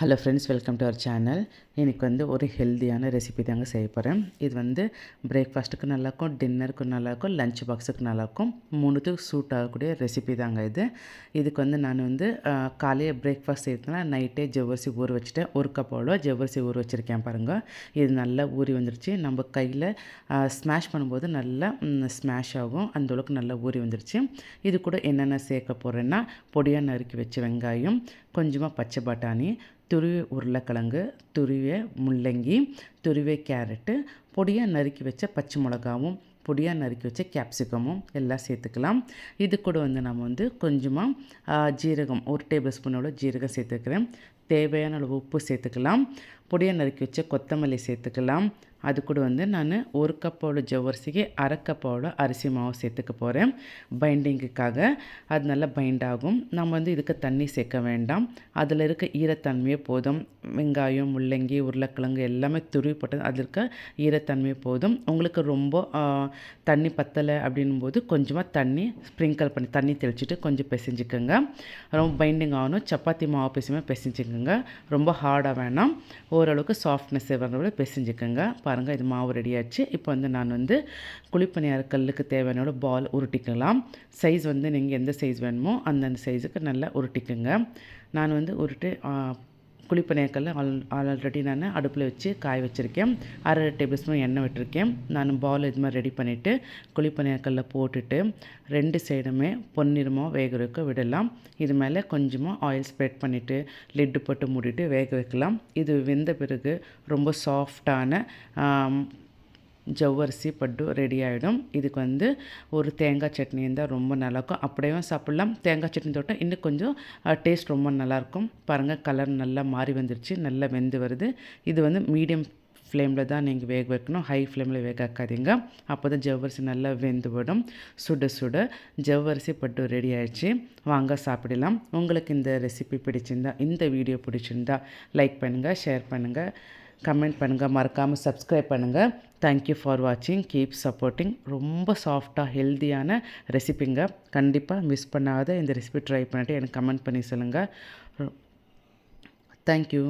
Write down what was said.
Hello friends, welcome to our channel. எனக்கு ஒரு ஹெல்த்தியான ரெசிபி தாங்க செய்ய போகிறேன். இது பிரேக்ஃபாஸ்ட்டுக்கு நல்லாயிருக்கும், டின்னருக்கு நல்லாயிருக்கும், லஞ்ச் பாக்ஸுக்கு நல்லாயிருக்கும். மூணுத்துக்கு சூட் ஆகக்கூடிய ரெசிபி தாங்க இது. இதுக்கு நான் காலையில் பிரேக்ஃபாஸ்ட் செய்யறதுனா நைட்டே ஜவ்வரிசி ஊற வச்சுட்டேன். ஒரு கப் அவ்வளோ ஜவ்வரிசி ஊற வச்சுருக்கேன் பாருங்கள். இது நல்லா ஊறி வந்துருச்சு. நம்ம கையில் ஸ்மாஷ் பண்ணும்போது நல்லா ஸ்மாஷ் ஆகும். அந்தளவுக்கு நல்லா ஊறி வந்துருச்சு. இது கூட என்னென்ன சேர்க்க போகிறேன்னா, பொடியாக நறுக்கி வச்ச வெங்காயம், கொஞ்சமாக பச்சை பட்டாணி, துருவிய உருளைக்கிழங்கு, துருவிய முள்ளங்கி, துருவிய கேரட்டு, பொடியாக நறுக்கி வச்ச பச்சை மிளகாவும், பொடியாக நறுக்கி வச்ச கேப்சிகமும் எல்லாம் சேர்த்துக்கலாம். இது கூட நம்ம கொஞ்சமாக ஜீரகம், 1 டேபிள் ஸ்பூனோட ஜீரகம் சேர்த்துக்கிறேன். தேவையான அளவு உப்பு சேர்த்துக்கலாம். பொடியாக நறுக்கி வச்ச கொத்தமல்லி சேர்த்துக்கலாம். அது கூட நான் 1 கப்போட ஜவ்வரிசிக்கு 1/2 கப்போட அரிசி மாவு சேர்த்துக்க போகிறேன். பைண்டிங்குக்காக அது நல்லா பைண்ட் ஆகும். நம்ம இதுக்கு தண்ணி சேர்க்க வேண்டாம். அதில் இருக்க ஈரத்தன்மையே போதும். வெங்காயம், முள்ளங்கி, உருளைக்கிழங்கு எல்லாமே துருவி போட்டது அதில் இருக்க ஈரத்தன்மையே போதும். உங்களுக்கு ரொம்ப தண்ணி பத்தலை அப்படின்போது கொஞ்சமாக தண்ணி ஸ்ப்ரிங்கிள் பண்ணி தண்ணி தெளிச்சுட்டு கொஞ்சம் பிசைஞ்சிக்கோங்க. ரொம்ப பைண்டிங் ஆகணும். சப்பாத்தி மாவு பிசைஞ்சிக்கோங்க. ரொம்ப ஹார்டாக வேணாம். ஓரளவுக்கு சாஃப்ட்னஸ் வரவரை பிசைஞ்சிக்கோங்க. பாருங்கள், இது மாவு ரெடி ஆச்சு. இப்போ நான் குழிப்பணியார கல்லுக்கு தேவையான பால் உருட்டிக்கலாம். சைஸ் நீங்கள் எந்த சைஸ் வேணுமோ அந்தந்த சைஸுக்கு நல்லா உருட்டிக்கோங்க. நான் உருட்டு குழிப்பணியாரக்கல்ல ஆல்ரெடி நான் அடுப்பில் வச்சு காய வச்சுருக்கேன். 1/2 டேபிள் ஸ்பூன் எண்ணெய் விட்டுருக்கேன். நான் பால் இது மாதிரி ரெடி பண்ணிவிட்டு குழிப்பணியாரக்கல்ல போட்டுட்டு 2 சைடுமே பொன்னிறமாக வேக வைக்க விடலாம். இது மேலே கொஞ்சமாக ஆயில் ஸ்ப்ரெட் பண்ணிவிட்டு லிட்டு போட்டு மூடிட்டு வேக வைக்கலாம். இது வெந்த பிறகு ரொம்ப சாஃப்டான ஜவ்வரிசி பட்டு ரெடி ஆகிடும். இதுக்கு ஒரு தேங்காய் சட்னி இருந்தால் ரொம்ப நல்லாயிருக்கும். அப்படியே சாப்பிட்லாம். தேங்காய் சட்னி தொட்டால் இன்னும் கொஞ்சம் டேஸ்ட் ரொம்ப நல்லாயிருக்கும். பாருங்கள், கலர் நல்லா மாறி வந்துருச்சு. நல்லா வெந்து வருது. இது மீடியம் ஃப்ளேமில் தான் நீங்கள் வேக வைக்கணும். ஹை ஃப்ளேமில் வேக வைக்காதீங்க. அப்போ தான் ஜவ்வரிசி நல்லா வெந்து விடும். சுட சுட ஜவ்வரிசி பட்டு ரெடி ஆகிடுச்சு. வாங்க சாப்பிடலாம். உங்களுக்கு இந்த ரெசிபி பிடிச்சிருந்தா, இந்த வீடியோ பிடிச்சிருந்தா லைக் பண்ணுங்கள், ஷேர் பண்ணுங்கள், கமெண்ட் பண்ணுங்கள், மறக்காமல் சப்ஸ்கிரைப் பண்ணுங்கள். தேங்க்யூ ஃபார் வாட்சிங். Keep supporting. ரொம்ப சாஃப்டாக ஹெல்த்தியான ரெசிபிங்க. கண்டிப்பாக மிஸ் பண்ணாத இந்த ரெசிபி ட்ரை பண்ணிவிட்டு எனக்கு கமெண்ட் பண்ணி சொல்லுங்கள். தேங்க்யூ.